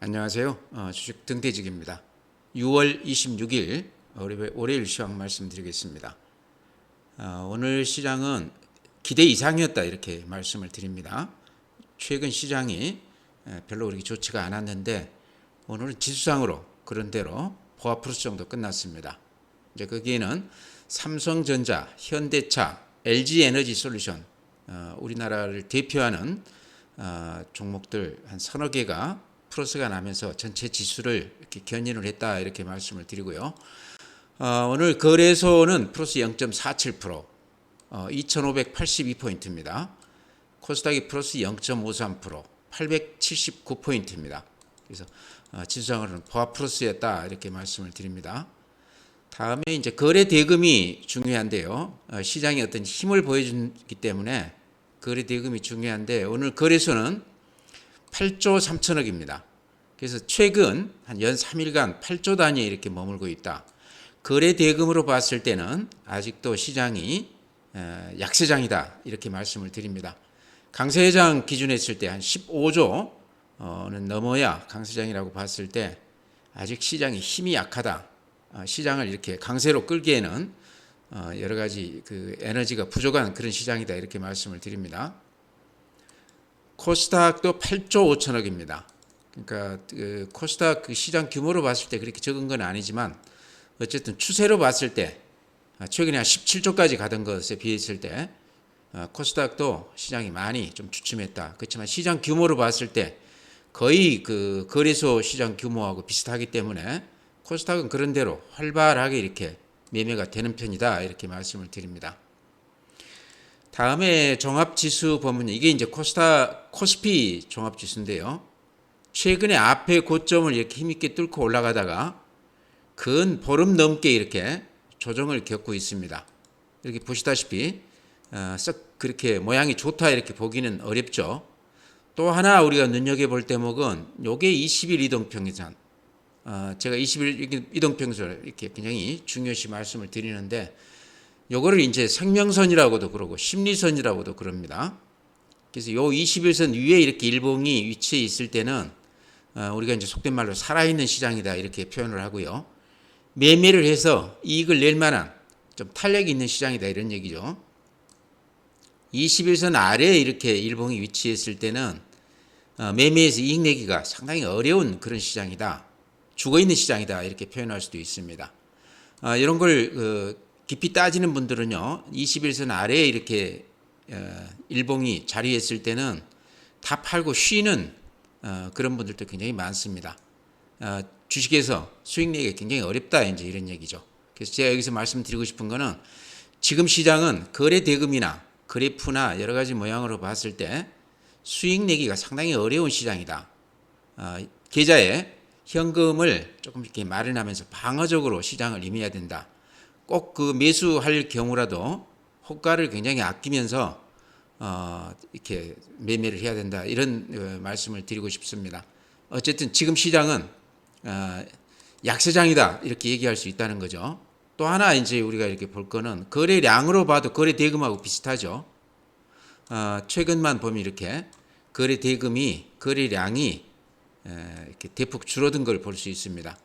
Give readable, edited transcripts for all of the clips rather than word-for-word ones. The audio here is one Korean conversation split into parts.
안녕하세요. 주식 등대직입니다. 6월 26일 월요일 시황 말씀드리겠습니다. 오늘 시장은 기대 이상이었다 이렇게 말씀을 드립니다. 최근 시장이 별로 그렇게 좋지가 않았는데 오늘은 지수상으로 그런 대로 보합 플러스 정도 끝났습니다. 이제 거기에는 삼성전자, 현대차, LG에너지솔루션 우리나라를 대표하는 종목들 한 서너 개가 플러스가 나면서 전체 지수를 이렇게 견인을 했다 이렇게 말씀을 드리고요. 오늘 거래소는 플러스 0.47%, 2,582포인트입니다. 코스닥이 플러스 0.53%, 879포인트입니다. 그래서 지수상으로는 보합 플러스였다 이렇게 말씀을 드립니다. 다음에 이제 거래 대금이 중요한데요. 시장이 어떤 힘을 보여주기 때문에 거래 대금이 중요한데 오늘 거래소는 8조 3천억입니다. 그래서 최근 한 연 3일간 8조 단위에 이렇게 머물고 있다. 거래 대금으로 봤을 때는 아직도 시장이 약세장이다 이렇게 말씀을 드립니다. 강세장 기준에 했을 때 한 15조는 넘어야 강세장이라고 봤을 때 아직 시장이 힘이 약하다. 시장을 이렇게 강세로 끌기에는 여러 가지 그 에너지가 부족한 그런 시장이다 이렇게 말씀을 드립니다. 코스닥도 8조 5천억입니다. 그러니까 그 코스닥 그 시장 규모로 봤을 때 그렇게 적은 건 아니지만 어쨌든 추세로 봤을 때 최근에 한 17조까지 가던 것에 비했을 때 코스닥도 시장이 많이 좀 주춤했다. 그렇지만 시장 규모로 봤을 때 거의 그 거래소 시장 규모하고 비슷하기 때문에 코스닥은 그런 대로 활발하게 이렇게 매매가 되는 편이다 이렇게 말씀을 드립니다. 다음에 종합지수 보면 이게 이제 코스피 종합지수인데요. 최근에 앞에 고점을 이렇게 힘있게 뚫고 올라가다가 근 보름 넘게 이렇게 조정을 겪고 있습니다. 이렇게 보시다시피 썩 그렇게 모양이 좋다 이렇게 보기는 어렵죠. 또 하나 우리가 눈여겨볼 대목은 요게 20일 이동평균선. 제가 20일 이동평균선을 이렇게 굉장히 중요시 말씀을 드리는데 요거를 이제 생명선이라고도 그러고 심리선이라고도 그럽니다. 그래서 요 21선 위에 이렇게 일봉이 위치해 있을 때는 우리가 이제 속된 말로 살아있는 시장이다 이렇게 표현을 하고요. 매매를 해서 이익을 낼 만한 좀 탄력이 있는 시장이다 이런 얘기죠. 21선 아래에 이렇게 일봉이 위치했을 때는 매매해서 이익 내기가 상당히 어려운 그런 시장이다. 죽어있는 시장이다 이렇게 표현할 수도 있습니다. 이런 걸 깊이 따지는 분들은요. 21선 아래에 이렇게 일봉이 자리했을 때는 다 팔고 쉬는 그런 분들도 굉장히 많습니다. 주식에서 수익 내기가 굉장히 어렵다 이제 이런 얘기죠. 그래서 제가 여기서 말씀드리고 싶은 거는 지금 시장은 거래 대금이나 그래프나 여러 가지 모양으로 봤을 때 수익 내기가 상당히 어려운 시장이다. 계좌에 현금을 조금 이렇게 마련하면서 방어적으로 시장을 임해야 된다. 꼭 그 매수할 경우라도 호가를 굉장히 아끼면서 이렇게 매매를 해야 된다. 이런 말씀을 드리고 싶습니다. 어쨌든 지금 시장은 약세장이다. 이렇게 얘기할 수 있다는 거죠. 또 하나 이제 우리가 이렇게 볼 거는 거래량으로 봐도 거래 대금하고 비슷하죠. 최근만 보면 이렇게 거래 대금이 거래량이 이렇게 대폭 줄어든 걸 볼 수 있습니다.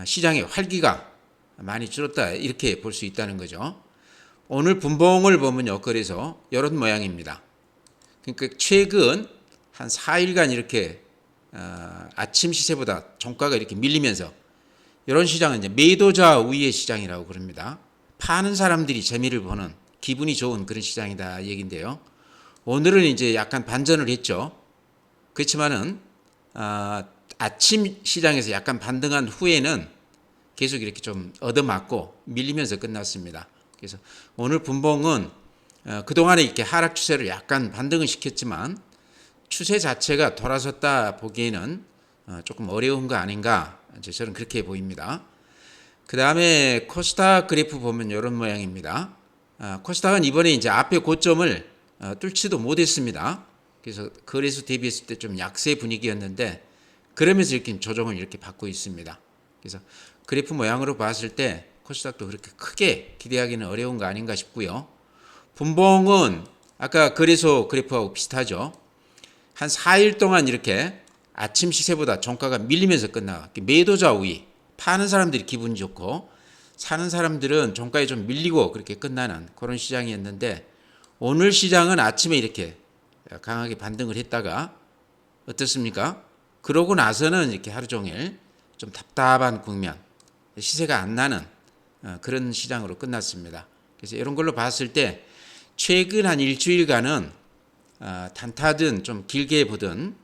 시장의 활기가 많이 줄었다 이렇게 볼 수 있다는 거죠. 오늘 분봉을 보면요. 그래서 이런 모양입니다. 그러니까 최근 한 4일간 이렇게 아침 시세보다 종가가 이렇게 밀리면서 이런 시장은 이제 매도자 우위의 시장이라고 그럽니다. 파는 사람들이 재미를 보는 기분이 좋은 그런 시장이다 얘긴데요. 오늘은 이제 약간 반전을 했죠. 그렇지만은 아침 시장에서 약간 반등한 후에는 계속 이렇게 좀 얻어맞고 밀리면서 끝났습니다. 그래서 오늘 분봉은 그동안에 이렇게 하락 추세를 약간 반등을 시켰지만 추세 자체가 돌아섰다 보기에는 조금 어려운 거 아닌가 이제 저는 그렇게 보입니다. 그 다음에 코스닥 그래프 보면 이런 모양입니다. 코스닥은 이번에 이제 앞에 고점을 뚫지도 못했습니다. 그래서 거래소 대비했을 때 좀 약세 분위기였는데 그러면서 이렇게 조정을 이렇게 받고 있습니다. 그래서 그래프 모양으로 봤을 때 코스닥도 그렇게 크게 기대하기는 어려운 거 아닌가 싶고요. 분봉은 아까 거래소 그래프하고 비슷하죠. 한 4일 동안 이렇게 아침 시세보다 종가가 밀리면서 끝나. 매도자 우위. 파는 사람들이 기분이 좋고 사는 사람들은 종가에 좀 밀리고 그렇게 끝나는 그런 시장이었는데 오늘 시장은 아침에 이렇게 강하게 반등을 했다가 어떻습니까? 그러고 나서는 이렇게 하루 종일 좀 답답한 국면, 시세가 안 나는 그런 시장으로 끝났습니다. 그래서 이런 걸로 봤을 때 최근 한 일주일간은 단타든 좀 길게 보든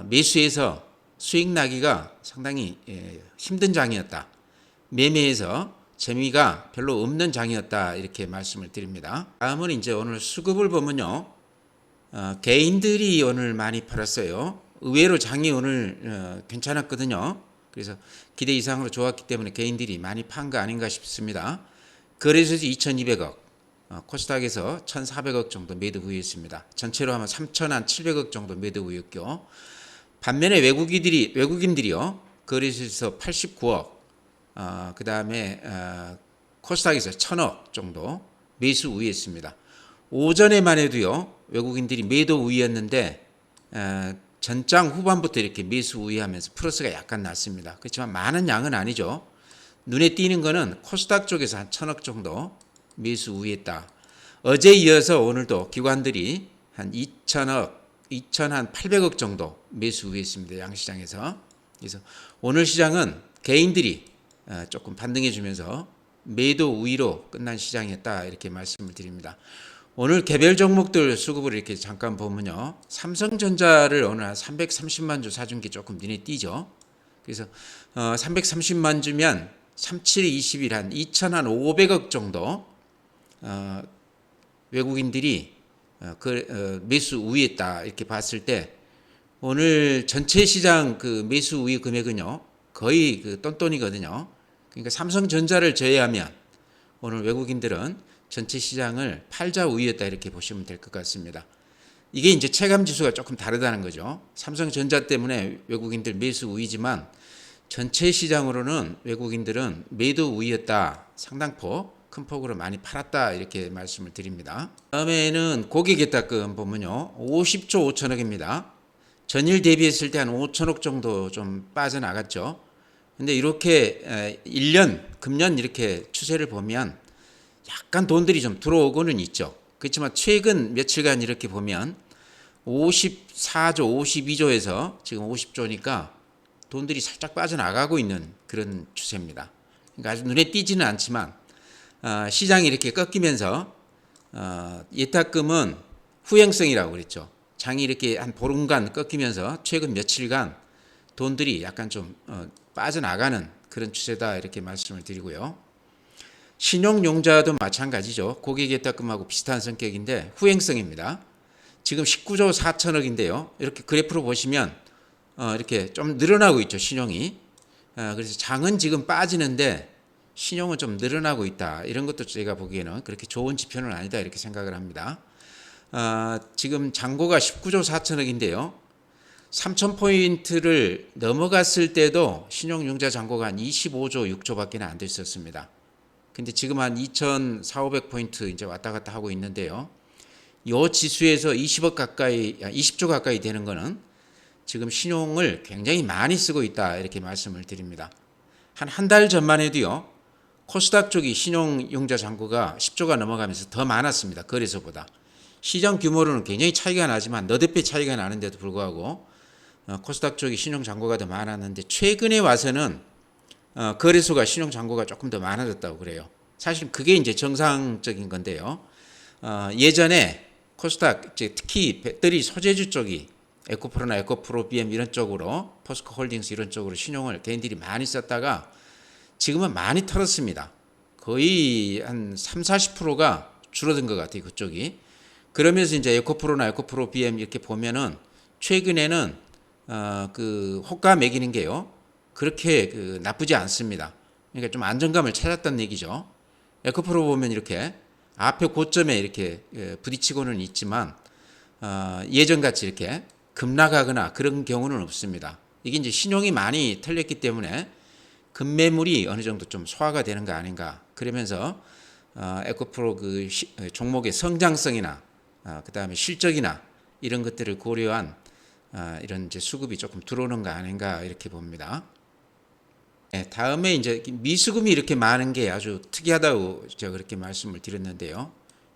매수에서 수익 나기가 상당히 힘든 장이었다. 매매에서 재미가 별로 없는 장이었다. 이렇게 말씀을 드립니다. 다음은 이제 오늘 수급을 보면요. 개인들이 오늘 많이 팔았어요. 의외로 장이 오늘 괜찮았거든요. 그래서 기대 이상으로 좋았기 때문에 개인들이 많이 판 거 아닌가 싶습니다. 거래소지 2,200억, 코스닥에서 1,400억 정도 매도 우위였습니다. 전체로 하면 3,700억 정도 매도 우위였고, 반면에 외국인들이요 거래소에서 89억, 그 다음에 코스닥에서 1,000억 정도 매수 우위였습니다. 오전에만 해도요 외국인들이 매도 우위였는데 전장 후반부터 이렇게 매수 우위하면서 플러스가 약간 났습니다. 그렇지만 많은 양은 아니죠. 눈에 띄는 거는 코스닥 쪽에서 한 1,000억 정도 매수 우위했다. 어제 이어서 오늘도 기관들이 한 2,000억, 2,800억 정도 매수 우위했습니다. 양시장에서. 그래서 오늘 시장은 개인들이 조금 반등해 주면서 매도 우위로 끝난 시장이었다. 이렇게 말씀을 드립니다. 오늘 개별 종목들 수급을 이렇게 잠깐 보면요. 삼성전자를 오늘 한 330만 주 사준 게 조금 눈에 띄죠. 그래서 330만 주면 37에 20일 한 2,500억 정도 외국인들이 매수 우위했다. 이렇게 봤을 때 오늘 전체 시장 그 매수 우위 금액은요. 거의 그 똔똔이거든요. 그러니까 삼성전자를 제외하면 오늘 외국인들은 전체 시장을 팔자 우위였다 이렇게 보시면 될 것 같습니다. 이게 이제 체감 지수가 조금 다르다는 거죠. 삼성전자 때문에 외국인들 매수 우위지만 전체 시장으로는 외국인들은 매도 우위였다. 상당폭 큰 폭으로 많이 팔았다 이렇게 말씀을 드립니다. 다음에는 고객예탁금 보면요. 50조 5천억입니다. 전일 대비했을 때 한 5천억 정도 좀 빠져나갔죠. 근데 이렇게 1년, 금년 이렇게 추세를 보면 약간 돈들이 좀 들어오고는 있죠. 그렇지만 최근 며칠간 이렇게 보면 54조, 52조에서 지금 50조니까 돈들이 살짝 빠져나가고 있는 그런 추세입니다. 그러니까 아주 눈에 띄지는 않지만 시장이 이렇게 꺾이면서 예탁금은 후행성이라고 그랬죠. 장이 이렇게 한 보름간 꺾이면서 최근 며칠간 돈들이 약간 좀 빠져나가는 그런 추세다 이렇게 말씀을 드리고요. 신용융자도 마찬가지죠. 고객예탁금하고 비슷한 성격인데 후행성입니다. 지금 19조 4천억인데요. 이렇게 그래프로 보시면 이렇게 좀 늘어나고 있죠. 신용이. 그래서 장은 지금 빠지는데 신용은 좀 늘어나고 있다. 이런 것도 제가 보기에는 그렇게 좋은 지표는 아니다 이렇게 생각을 합니다. 지금 잔고가 19조 4천억인데요. 3,000포인트를 넘어갔을 때도 신용융자 잔고가 한 25조 6조밖에 안 됐었습니다. 근데 지금 한 2,400~500포인트 이제 왔다 갔다 하고 있는데요. 이 지수에서 20조 가까이 되는 거는 지금 신용을 굉장히 많이 쓰고 있다 이렇게 말씀을 드립니다. 한 달 전만 해도요. 코스닥 쪽이 신용융자 잔고가 10조가 넘어가면서 더 많았습니다. 거래소보다. 시장 규모로는 굉장히 차이가 나지만 너댓 배 차이가 나는데도 불구하고 코스닥 쪽이 신용 잔고가 더 많았는데 최근에 와서는 거래소가 신용 잔고가 조금 더 많아졌다고 그래요. 사실 그게 이제 정상적인 건데요. 예전에 코스닥 특히 배터리 소재주 쪽이 에코프로나 에코프로 BM 이런 쪽으로 포스코 홀딩스 이런 쪽으로 신용을 개인들이 많이 썼다가 지금은 많이 털었습니다. 거의 한 30~40%가 줄어든 것 같아요. 그쪽이. 그러면서 이제 에코프로나 에코프로 BM 이렇게 보면은 최근에는 그 호가 매기는 게요. 그렇게 나쁘지 않습니다. 그러니까 좀 안정감을 찾았다는 얘기죠. 에코프로 보면 이렇게 앞에 고점에 이렇게 부딪히고는 있지만 예전같이 이렇게 급락하거나 그런 경우는 없습니다. 이게 이제 신용이 많이 털렸기 때문에 급매물이 어느 정도 좀 소화가 되는 거 아닌가. 그러면서 에코프로 그 종목의 성장성이나 그 다음에 실적이나 이런 것들을 고려한 이런 이제 수급이 조금 들어오는 거 아닌가 이렇게 봅니다. 네, 다음에 이제 미수금이 이렇게 많은 게 아주 특이하다고 제가 그렇게 말씀을 드렸는데요.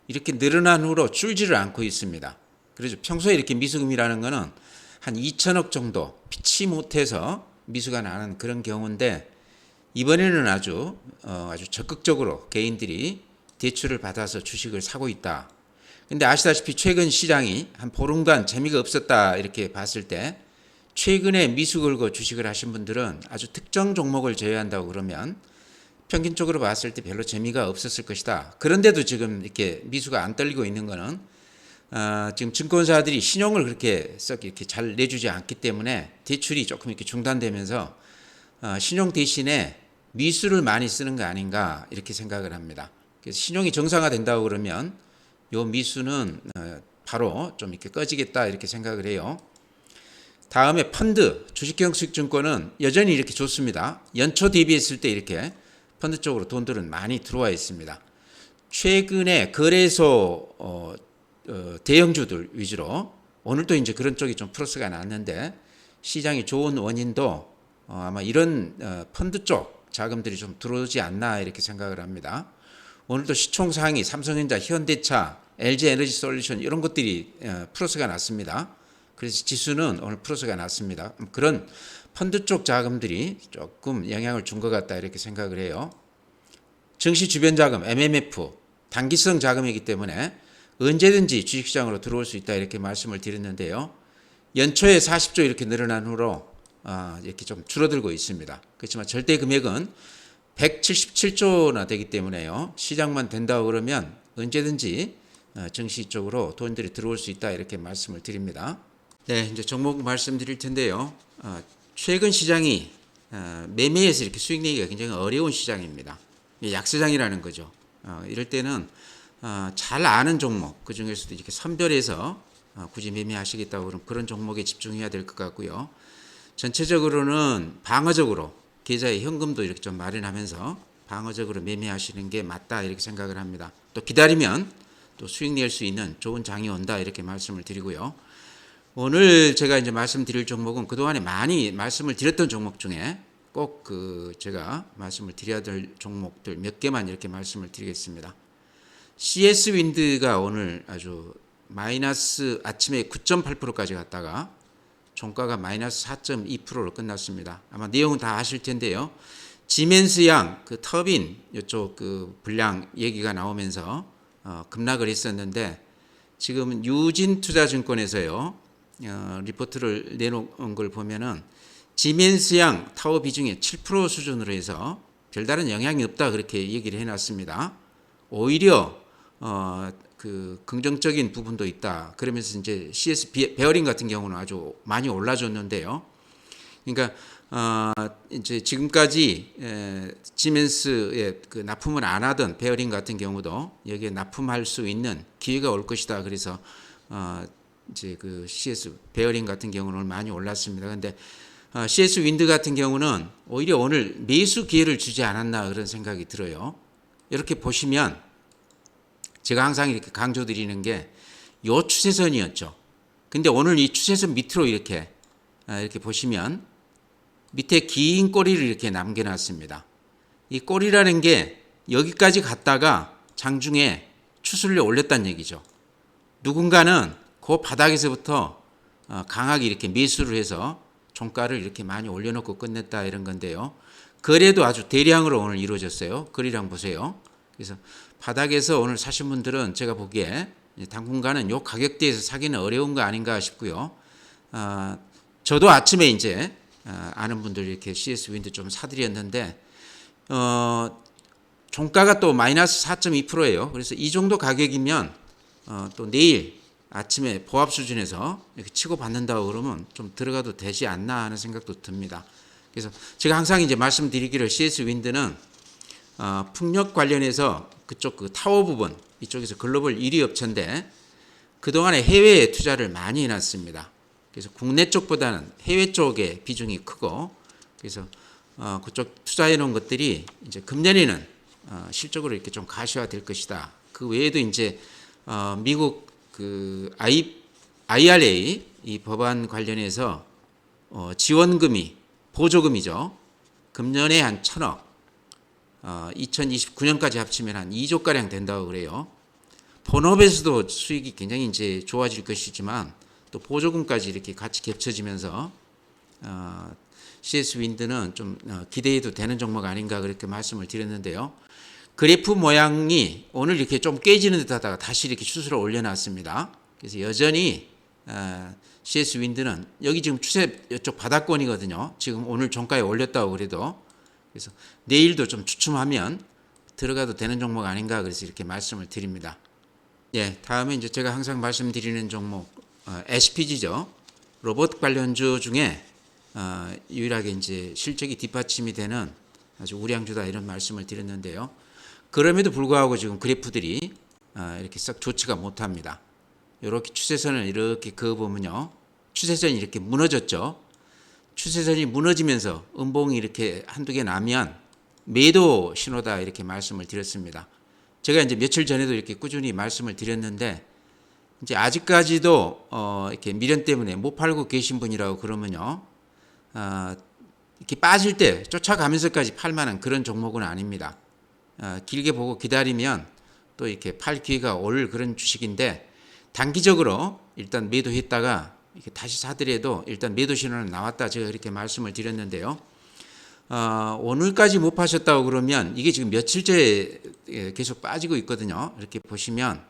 이렇게 늘어난 후로 줄지를 않고 있습니다. 그래서 평소에 이렇게 미수금이라는 거는 한 2천억 정도 피치 못해서 미수가 나는 그런 경우인데 이번에는 아주 적극적으로 개인들이 대출을 받아서 주식을 사고 있다. 근데 아시다시피 최근 시장이 한 보름간 재미가 없었다 이렇게 봤을 때 최근에 미수 걸고 주식을 하신 분들은 아주 특정 종목을 제외한다고 그러면 평균적으로 봤을 때 별로 재미가 없었을 것이다. 그런데도 지금 이렇게 미수가 안 떨리고 있는 거는 지금 증권사들이 신용을 그렇게 썩 이렇게 잘 내주지 않기 때문에 대출이 조금 이렇게 중단되면서 신용 대신에 미수를 많이 쓰는 거 아닌가 이렇게 생각을 합니다. 그래서 신용이 정상화된다고 그러면 요 미수는 바로 좀 이렇게 꺼지겠다 이렇게 생각을 해요. 다음에 펀드, 주식형 수익증권은 여전히 이렇게 좋습니다. 연초 대비했을 때 이렇게 펀드 쪽으로 돈들은 많이 들어와 있습니다. 최근에 거래소 대형주들 위주로 오늘도 이제 그런 쪽이 좀 플러스가 났는데 시장이 좋은 원인도 아마 이런 펀드 쪽 자금들이 좀 들어오지 않나 이렇게 생각을 합니다. 오늘도 시총상위 삼성전자, 현대차, LG에너지솔루션 이런 것들이 플러스가 났습니다. 그래서 지수는 오늘 플러스가 났습니다. 그런 펀드 쪽 자금들이 조금 영향을 준 것 같다 이렇게 생각을 해요. 증시 주변 자금 MMF 단기성 자금이기 때문에 언제든지 주식시장으로 들어올 수 있다 이렇게 말씀을 드렸는데요. 연초에 40조 이렇게 늘어난 후로 이렇게 좀 줄어들고 있습니다. 그렇지만 절대 금액은 177조나 되기 때문에요. 시장만 된다고 그러면 언제든지 증시 쪽으로 돈들이 들어올 수 있다 이렇게 말씀을 드립니다. 네, 이제 종목 말씀드릴 텐데요. 최근 시장이 매매에서 이렇게 수익 내기가 굉장히 어려운 시장입니다. 약세장이라는 거죠. 이럴 때는 잘 아는 종목, 그 중에서도 이렇게 선별해서 굳이 매매하시겠다고 그러면 그런 종목에 집중해야 될 것 같고요. 전체적으로는 방어적으로 계좌에 현금도 이렇게 좀 마련하면서 방어적으로 매매하시는 게 맞다 이렇게 생각을 합니다. 또 기다리면 또 수익 낼 수 있는 좋은 장이 온다 이렇게 말씀을 드리고요. 오늘 제가 이제 말씀드릴 종목은 그동안에 많이 말씀을 드렸던 종목 중에 꼭 제가 말씀을 드려야 될 종목들 몇 개만 이렇게 말씀을 드리겠습니다. CS 윈드가 오늘 아주 마이너스 아침에 9.8%까지 갔다가 종가가 마이너스 4.2%로 끝났습니다. 아마 내용은 다 아실 텐데요. 지멘스 양 그 터빈 이쪽 그 분량 얘기가 나오면서 급락을 했었는데 지금은 유진투자증권에서요. 리포트를 내놓은 걸 보면은 지멘스 양 타워 비중이 7% 수준으로 해서 별다른 영향이 없다 그렇게 얘기를 해놨습니다. 오히려 그 긍정적인 부분도 있다. 그러면서 이제 CS 베어링 같은 경우는 아주 많이 올라줬는데요. 그러니까 이제 지금까지 지멘스에 그 납품을 안 하던 베어링 같은 경우도 여기에 납품할 수 있는 기회가 올 것이다. 그래서 이제 그 CS 베어링 같은 경우는 많이 올랐습니다. 그런데 CS 윈드 같은 경우는 오히려 오늘 매수 기회를 주지 않았나 그런 생각이 들어요. 이렇게 보시면 제가 항상 이렇게 강조드리는 게 요 추세선이었죠. 근데 오늘 이 추세선 밑으로 이렇게 보시면 밑에 긴 꼬리를 이렇게 남겨놨습니다. 이 꼬리라는 게 여기까지 갔다가 장중에 추슬려 올렸다는 얘기죠. 누군가는 그 바닥에서부터 강하게 이렇게 매수를 해서 종가를 이렇게 많이 올려놓고 끝냈다 이런 건데요. 거래도 아주 대량으로 오늘 이루어졌어요. 거래량 보세요. 그래서 바닥에서 오늘 사신 분들은 제가 보기에 당분간은 요 가격대에서 사기는 어려운 거 아닌가 싶고요. 저도 아침에 이제 아는 분들 이렇게 CS 윈드 좀 사드렸는데 종가가 또 마이너스 4.2%예요. 그래서 이 정도 가격이면 또 내일 아침에 보합 수준에서 이렇게 치고 받는다고 그러면 좀 들어가도 되지 않나 하는 생각도 듭니다. 그래서 제가 항상 이제 말씀드리기를 CS 윈드는 풍력 관련해서 그쪽 그 타워 부분 이쪽에서 글로벌 1위 업체인데 그동안에 해외에 투자를 많이 해놨습니다. 그래서 국내 쪽보다는 해외 쪽에 비중이 크고 그래서 그쪽 투자해 놓은 것들이 이제 금년에는 실적으로 이렇게 좀 가시화될 것이다. 그 외에도 이제 미국 그 IRA 이 법안 관련해서 지원금이 보조금이죠. 금년에 한 1,000억, 2029년까지 합치면 한 2조 가량 된다고 그래요. 본업에서도 수익이 굉장히 이제 좋아질 것이지만 또 보조금까지 이렇게 같이 겹쳐지면서 CS 윈드는 좀 기대해도 되는 종목 아닌가 그렇게 말씀을 드렸는데요. 그래프 모양이 오늘 이렇게 좀 깨지는 듯 하다가 다시 이렇게 추세를 올려놨습니다. 그래서 여전히 CS 윈드는 여기 지금 추세 이쪽 바닥권이거든요. 지금 오늘 종가에 올렸다고 그래도 그래서 내일도 좀 주춤하면 들어가도 되는 종목 아닌가 그래서 이렇게 말씀을 드립니다. 예, 다음에 이제 제가 항상 말씀드리는 종목 SPG죠. 로봇 관련주 중에 유일하게 이제 실적이 뒷받침이 되는 아주 우량주다 이런 말씀을 드렸는데요. 그럼에도 불구하고 지금 그래프들이 이렇게 썩 좋지가 못합니다. 이렇게 추세선을 이렇게 그어보면요. 추세선이 이렇게 무너졌죠. 추세선이 무너지면서 음봉이 이렇게 한두 개 나면 매도 신호다 이렇게 말씀을 드렸습니다. 제가 이제 며칠 전에도 이렇게 꾸준히 말씀을 드렸는데 이제 아직까지도 이렇게 미련 때문에 못 팔고 계신 분이라고 그러면요. 이렇게 빠질 때 쫓아가면서까지 팔 만한 그런 종목은 아닙니다. 길게 보고 기다리면 또 이렇게 팔 기회가 올 그런 주식인데 단기적으로 일단 매도했다가 이렇게 다시 사더라도 일단 매도 신호는 나왔다 제가 이렇게 말씀을 드렸는데요. 오늘까지 못 파셨다고 그러면 이게 지금 며칠째 계속 빠지고 있거든요. 이렇게 보시면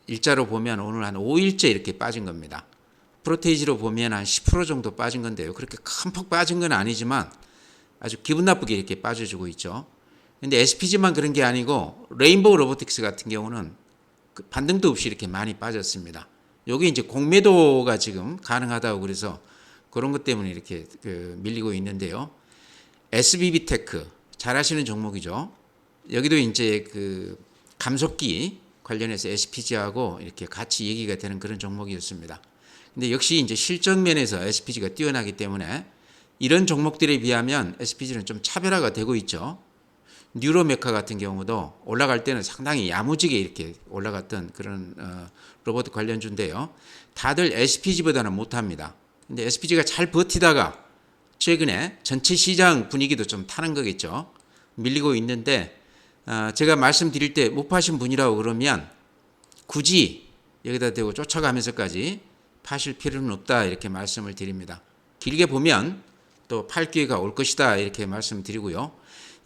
일자로 보면 오늘 한 5일째 이렇게 빠진 겁니다. 프로테이지로 보면 한 10% 정도 빠진 건데요. 그렇게 큰 폭 빠진 건 아니지만 아주 기분 나쁘게 이렇게 빠져주고 있죠. 근데 SPG만 그런 게 아니고 레인보우 로보틱스 같은 경우는 반등도 없이 이렇게 많이 빠졌습니다. 여기 이제 공매도가 지금 가능하다고 그래서 그런 것 때문에 이렇게 밀리고 있는데요. SBB 테크 잘 아시는 종목이죠. 여기도 이제 그 감속기 관련해서 SPG하고 이렇게 같이 얘기가 되는 그런 종목이었습니다. 근데 역시 이제 실적 면에서 SPG가 뛰어나기 때문에 이런 종목들에 비하면 SPG는 좀 차별화가 되고 있죠. 뉴로메카 같은 경우도 올라갈 때는 상당히 야무지게 이렇게 올라갔던 그런 로봇 관련주인데요. 다들 SPG보다는 못합니다. 근데 SPG가 잘 버티다가 최근에 전체 시장 분위기도 좀 타는 거겠죠. 밀리고 있는데 제가 말씀드릴 때 못 파신 분이라고 그러면 굳이 여기다 대고 쫓아가면서까지 파실 필요는 없다 이렇게 말씀을 드립니다. 길게 보면 또 팔 기회가 올 것이다 이렇게 말씀드리고요.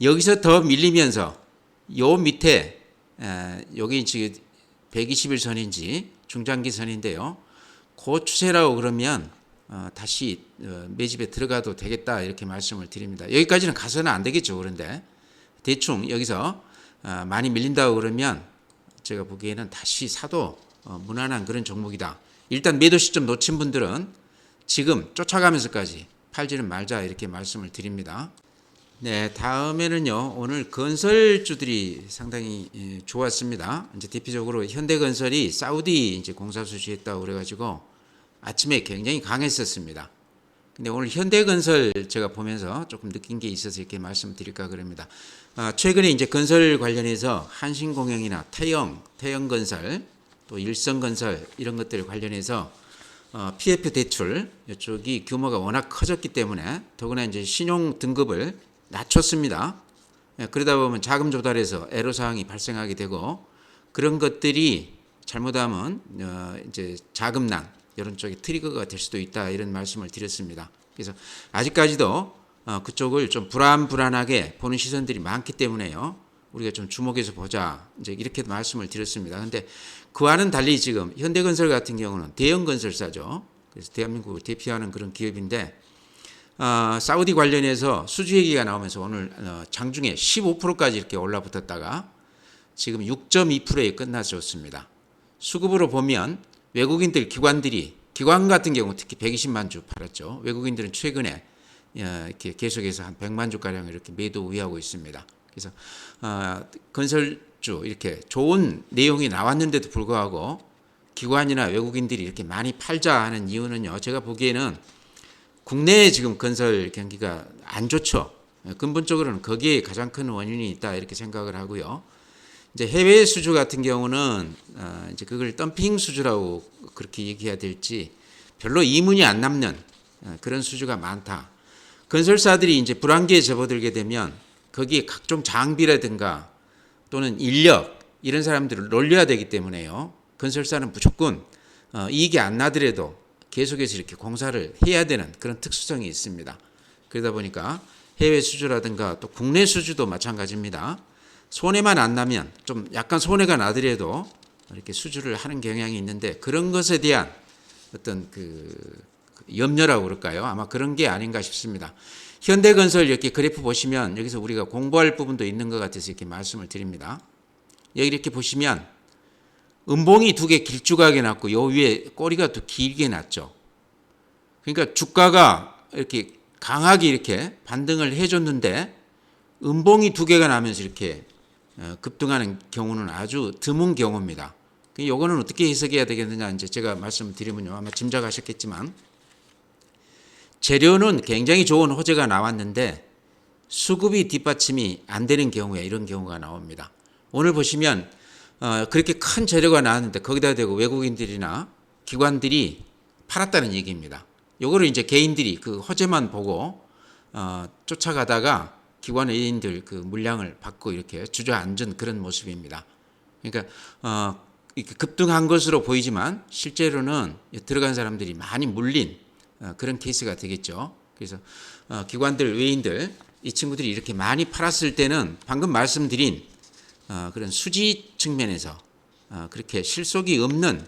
여기서 더 밀리면서 요 밑에 여기 지금 120일선인지 중장기선인데요. 그 추세라고 그러면 다시 매집에 들어가도 되겠다 이렇게 말씀을 드립니다. 여기까지는 가서는 안 되겠죠. 그런데 대충 여기서 많이 밀린다고 그러면 제가 보기에는 다시 사도 무난한 그런 종목이다. 일단 매도 시점 놓친 분들은 지금 쫓아가면서까지 팔지는 말자 이렇게 말씀을 드립니다. 네, 다음에는요. 오늘 건설주들이 상당히 좋았습니다. 이제 대표적으로 현대건설이 사우디 이제 공사 수주했다고 그래가지고 아침에 굉장히 강했었습니다. 근데 오늘 현대건설 제가 보면서 조금 느낀 게 있어서 이렇게 말씀드릴까 그럽니다. 최근에 이제 건설 관련해서 한신공영이나 태영건설, 또 일성건설 이런 것들 관련해서 PF 대출 이쪽이 규모가 워낙 커졌기 때문에 더구나 이제 신용 등급을 낮췄습니다. 그러다 보면 자금 조달에서 애로사항이 발생하게 되고 그런 것들이 잘못하면 이제 자금난 이런 쪽에 트리거가 될 수도 있다 이런 말씀을 드렸습니다. 그래서 아직까지도 그쪽을 좀 불안하게 보는 시선들이 많기 때문에요. 우리가 좀 주목해서 보자 이제 이렇게 말씀을 드렸습니다. 그런데 그와는 달리 지금 현대건설 같은 경우는 대형 건설사죠. 그래서 대한민국을 대표하는 그런 기업인데 사우디 관련해서 수주 얘기가 나오면서 오늘 장중에 15%까지 이렇게 올라붙었다가 지금 6.2%에 끝났었습니다. 수급으로 보면 외국인들 기관 같은 경우 특히 120만 주 팔았죠. 외국인들은 최근에 이렇게 계속해서 한 100만 주가량 이렇게 매도 우회하고 있습니다. 그래서 건설주 이렇게 좋은 내용이 나왔는데도 불구하고 기관이나 외국인들이 이렇게 많이 팔자 하는 이유는요. 제가 보기에는 국내에 지금 건설 경기가 안 좋죠. 근본적으로는 거기에 가장 큰 원인이 있다 이렇게 생각을 하고요. 이제 해외 수주 같은 경우는 이제 그걸 덤핑 수주라고 그렇게 얘기해야 될지 별로 이문이 안 남는 그런 수주가 많다. 건설사들이 이제 불황기에 접어들게 되면 거기에 각종 장비라든가 또는 인력 이런 사람들을 놀려야 되기 때문에요. 건설사는 무조건 이익이 안 나더라도 계속해서 이렇게 공사를 해야 되는 그런 특수성이 있습니다. 그러다 보니까 해외 수주라든가 또 국내 수주도 마찬가지입니다. 손해만 안 나면 좀 약간 손해가 나더라도 이렇게 수주를 하는 경향이 있는데 그런 것에 대한 어떤 그 염려라고 그럴까요? 아마 그런 게 아닌가 싶습니다. 현대건설 이렇게 그래프 보시면 여기서 우리가 공부할 부분도 있는 것 같아서 이렇게 말씀을 드립니다. 여기 이렇게 보시면 음봉이 두 개 길쭉하게 났고 요 위에 꼬리가 또 길게 났죠. 그러니까 주가가 이렇게 강하게 이렇게 반등을 해줬는데 음봉이 두 개가 나면서 이렇게 급등하는 경우는 아주 드문 경우입니다. 이거는 어떻게 해석해야 되겠느냐 이제 제가 말씀드리면요 아마 짐작하셨겠지만 재료는 굉장히 좋은 호재가 나왔는데 수급이 뒷받침이 안 되는 경우에 이런 경우가 나옵니다. 오늘 보시면 그렇게 큰 재료가 나왔는데 거기다 대고 외국인들이나 기관들이 팔았다는 얘기입니다. 요거를 이제 개인들이 그 호재만 보고 쫓아가다가 기관 외인들 그 물량을 받고 이렇게 주저앉은 그런 모습입니다. 그러니까 이렇게 급등한 것으로 보이지만 실제로는 들어간 사람들이 많이 물린 그런 케이스가 되겠죠. 그래서 기관들 외인들 이 친구들이 이렇게 많이 팔았을 때는 방금 말씀드린 그런 수지 측면에서 그렇게 실속이 없는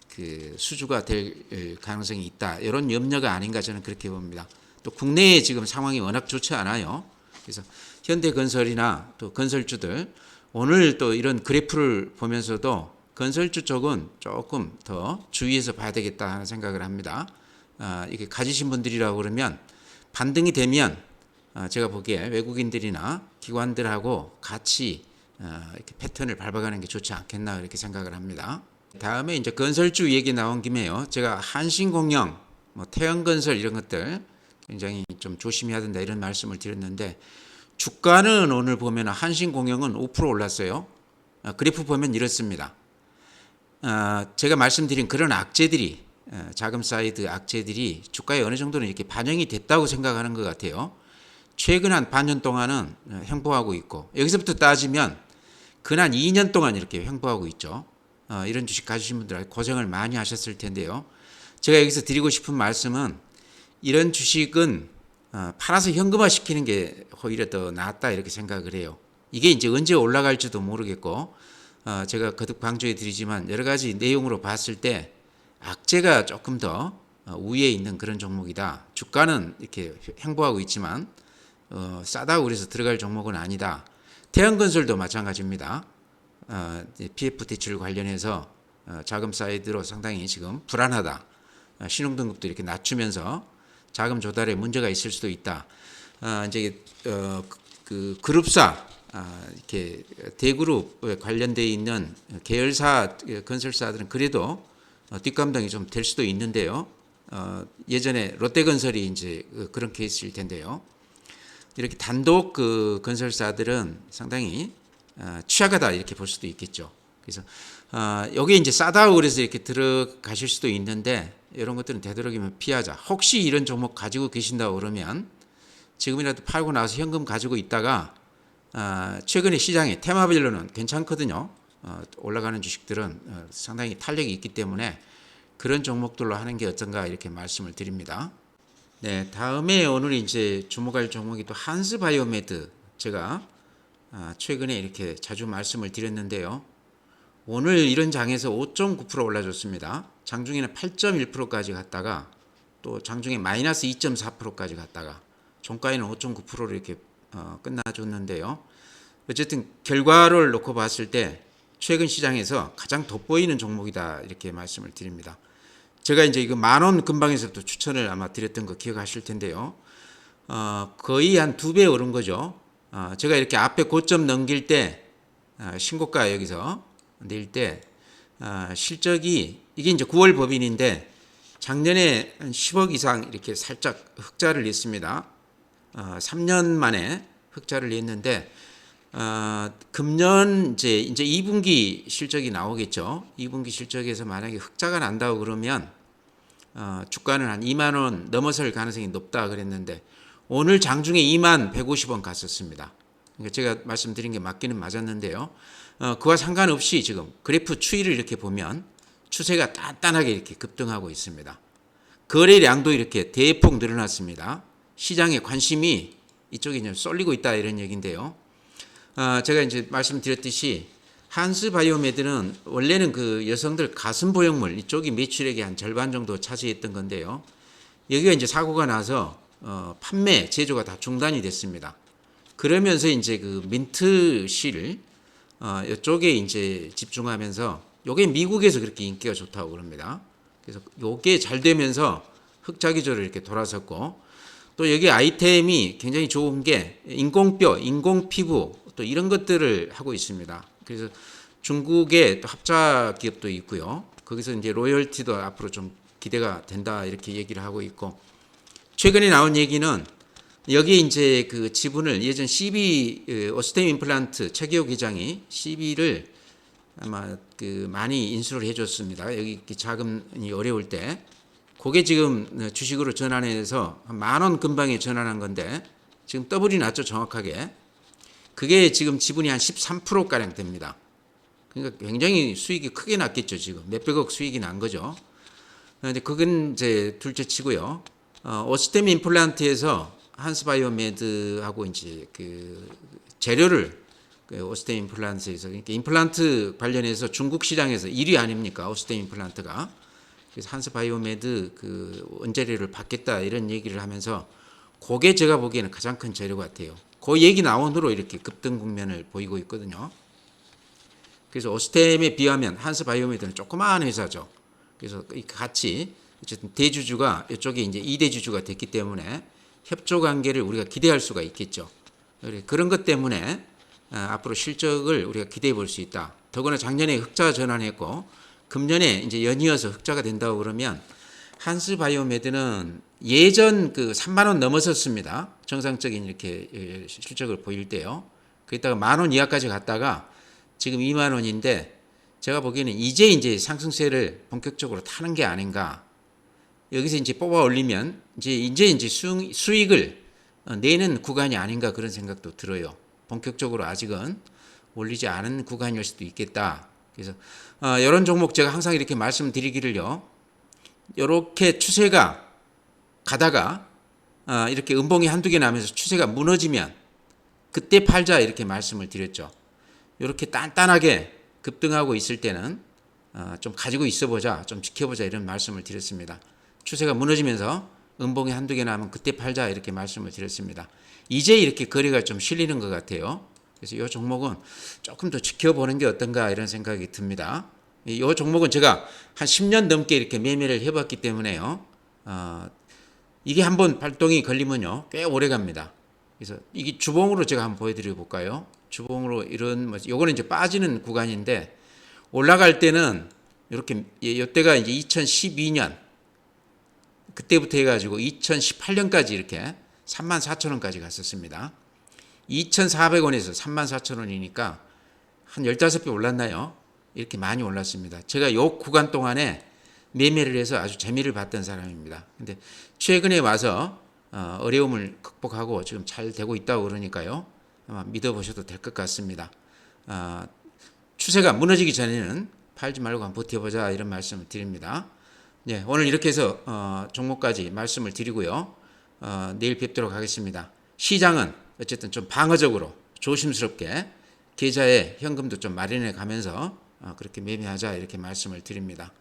그 수주가 될 가능성이 있다. 이런 염려가 아닌가 저는 그렇게 봅니다. 또 국내에 지금 상황이 워낙 좋지 않아요. 그래서 현대건설이나 또 건설주들 오늘 또 이런 그래프를 보면서도 건설주 쪽은 조금 더 주의해서 봐야 되겠다 하는 생각을 합니다. 이게 가지신 분들이라고 그러면 반등이 되면 제가 보기에 외국인들이나 기관들하고 같이 이렇게 패턴을 밟아가는 게 좋지 않겠나 이렇게 생각을 합니다. 다음에 이제 건설주 얘기 나온 김에요. 제가 한신공영, 뭐 태영건설 이런 것들 굉장히 좀 조심해야 된다 이런 말씀을 드렸는데 주가는 오늘 보면 한신공영은 5% 올랐어요. 그래프 보면 이렇습니다. 제가 말씀드린 그런 악재들이 자금 사이드 악재들이 주가에 어느 정도는 이렇게 반영이 됐다고 생각하는 것 같아요. 최근 한 반년 동안은 횡보하고 있고 여기서부터 따지면 근한 2년 동안 이렇게 횡보하고 있죠. 이런 주식 가지신 분들 고생을 많이 하셨을 텐데요. 제가 여기서 드리고 싶은 말씀은 이런 주식은 팔아서 현금화 시키는 게 오히려 더 낫다 이렇게 생각을 해요. 이게 이제 언제 올라갈지도 모르겠고 제가 거듭 강조해 드리지만 여러 가지 내용으로 봤을 때 악재가 조금 더 우위에 있는 그런 종목이다. 주가는 이렇게 횡보하고 있지만 싸다고 그래서 들어갈 종목은 아니다. 태양건설도 마찬가지입니다. PF 대출 관련해서 자금 사이드로 상당히 지금 불안하다. 신용등급도 이렇게 낮추면서 자금 조달에 문제가 있을 수도 있다. 이제 그 그룹사 이렇게 대그룹에 관련되어 있는 계열사 건설사들은 그래도 뒷감당이 좀 될 수도 있는데요. 예전에 롯데건설이 이제 그런 케이스일 텐데요. 이렇게 단독 그 건설사들은 상당히 취약하다 이렇게 볼 수도 있겠죠. 그래서 여기에 이제 싸다고 그래서 이렇게 들어가실 수도 있는데 이런 것들은 되도록이면 피하자. 혹시 이런 종목 가지고 계신다고 그러면 지금이라도 팔고 나서 현금 가지고 있다가 최근에 시장에 테마별로는 괜찮거든요. 올라가는 주식들은 상당히 탄력이 있기 때문에 그런 종목들로 하는 게 어떤가 이렇게 말씀을 드립니다. 네, 다음에 오늘 이제 주목할 종목이 또 한스바이오메드 제가 최근에 이렇게 자주 말씀을 드렸는데요. 오늘 이런 장에서 5.9% 올라줬습니다. 장중에는 8.1%까지 갔다가 또 장중에 마이너스 2.4%까지 갔다가 종가에는 5.9%로 이렇게 끝나줬는데요. 어쨌든 결과를 놓고 봤을 때 최근 시장에서 가장 돋보이는 종목이다 이렇게 말씀을 드립니다. 제가 이제 이거 10,000원 근방에서부터 추천을 아마 드렸던 거 기억하실 텐데요. 거의 한 2배 오른 거죠. 제가 이렇게 앞에 고점 넘길 때 신고가 여기서 낼 때 실적이 이게 이제 9월 법인인데 작년에 한 10억 이상 이렇게 살짝 흑자를 냈습니다. 3년 만에 흑자를 냈는데 금년 이제 2분기 실적이 나오겠죠. 2분기 실적에서 만약에 흑자가 난다고 그러면 주가는 한 2만 원 넘어설 가능성이 높다 그랬는데 오늘 장중에 2만 150원 갔었습니다. 그러니까 제가 말씀드린 게 맞기는 맞았는데요. 그와 상관없이 지금 그래프 추이를 이렇게 보면 추세가 단단하게 이렇게 급등하고 있습니다. 거래량도 이렇게 대폭 늘어났습니다. 시장의 관심이 이쪽에 이제 쏠리고 있다 이런 얘기인데요. 제가 이제 말씀드렸듯이 한스바이오메드는 원래는 그 여성들 가슴 보형물 이쪽이 매출액의 한 절반 정도 차지했던 건데요. 여기가 이제 사고가 나서 판매 제조가 다 중단이 됐습니다. 그러면서 이제 그 민트실 이쪽에 이제 집중하면서 요게 미국에서 그렇게 인기가 좋다고 그럽니다. 그래서 요게 잘 되면서 흑자 기조를 이렇게 돌아섰고 또 여기 아이템이 굉장히 좋은 게 인공뼈, 인공피부 또 이런 것들을 하고 있습니다. 그래서 중국의 또 합자 기업도 있고요. 거기서 이제 로열티도 앞으로 좀 기대가 된다 이렇게 얘기를 하고 있고 최근에 나온 얘기는 여기에 이제 그 지분을 예전 CB 오스템 임플란트 최기호 회장이 CB를 아마 그 많이 인수를 해줬습니다. 여기 자금이 어려울 때 그게 지금 주식으로 전환해서 한 10,000원 근방에 전환한 건데 지금 더블이 났죠 정확하게. 그게 지금 지분이 한 13%가량 됩니다. 그러니까 굉장히 수익이 크게 났겠죠 지금 몇백억 수익이 난 거죠. 근데 그건 이제 둘째 치고요. 오스템 임플란트에서 한스바이오메드하고 이제 그 재료를 그 오스템 임플란트에서 그러니까 임플란트 관련해서 중국 시장에서 1위 아닙니까 오스템 임플란트가. 그래서 한스바이오메드 그 원재료를 받겠다 이런 얘기를 하면서 그게 제가 보기에는 가장 큰 재료 같아요. 그 얘기 나온 후로 이렇게 급등 국면을 보이고 있거든요. 그래서 오스템에 비하면 한스바이오메드는 조그마한 회사죠. 그래서 같이 어쨌든 대주주가 이쪽에 이제 2대주주가 됐기 때문에 협조 관계를 우리가 기대할 수가 있겠죠. 그런 것 때문에 앞으로 실적을 우리가 기대해 볼 수 있다. 더구나 작년에 흑자 전환했고 금년에 이제 연이어서 흑자가 된다고 그러면 한스바이오메드는 예전 그 3만 원 넘어섰습니다. 정상적인 이렇게 실적을 보일 때요. 그랬다가 10,000원 이하까지 갔다가 지금 2만 원인데 제가 보기에는 이제 상승세를 본격적으로 타는 게 아닌가. 여기서 이제 뽑아 올리면 이제 수익을 내는 구간이 아닌가 그런 생각도 들어요. 본격적으로 아직은 올리지 않은 구간일 수도 있겠다. 그래서 이런 종목 제가 항상 이렇게 말씀드리기를요. 이렇게 추세가 가다가 이렇게 음봉이 한두 개 나면서 추세가 무너지면 그때 팔자 이렇게 말씀을 드렸죠. 이렇게 단단하게 급등하고 있을 때는 좀 가지고 있어보자, 좀 지켜보자 이런 말씀을 드렸습니다. 추세가 무너지면서 음봉이 한두 개 나면 그때 팔자 이렇게 말씀을 드렸습니다. 이제 이렇게 거래가 좀 실리는 것 같아요. 그래서 이 종목은 조금 더 지켜보는 게 어떤가 이런 생각이 듭니다. 이 종목은 제가 한 10년 넘게 이렇게 매매를 해봤기 때문에요. 이게 한번 발동이 걸리면요, 꽤 오래 갑니다. 그래서 이게 주봉으로 제가 한번 보여드려 볼까요? 주봉으로 요거는 이제 빠지는 구간인데 올라갈 때는 이렇게 이때가 이제 2012년 그때부터 해가지고 2018년까지 이렇게 34,000원까지 갔었습니다. 2,400원에서 34,000원이니까 한 15배 올랐나요? 이렇게 많이 올랐습니다. 제가 요 구간 동안에 매매를 해서 아주 재미를 봤던 사람입니다. 근데 최근에 와서 어려움을 극복하고 지금 잘 되고 있다고 그러니까요. 아마 믿어보셔도 될 것 같습니다. 추세가 무너지기 전에는 팔지 말고 한번 버텨보자 이런 말씀을 드립니다. 네, 오늘 이렇게 해서 종목까지 말씀을 드리고요. 내일 뵙도록 하겠습니다. 시장은 어쨌든 좀 방어적으로 조심스럽게 계좌에 현금도 좀 마련해 가면서 그렇게 매매하자 이렇게 말씀을 드립니다.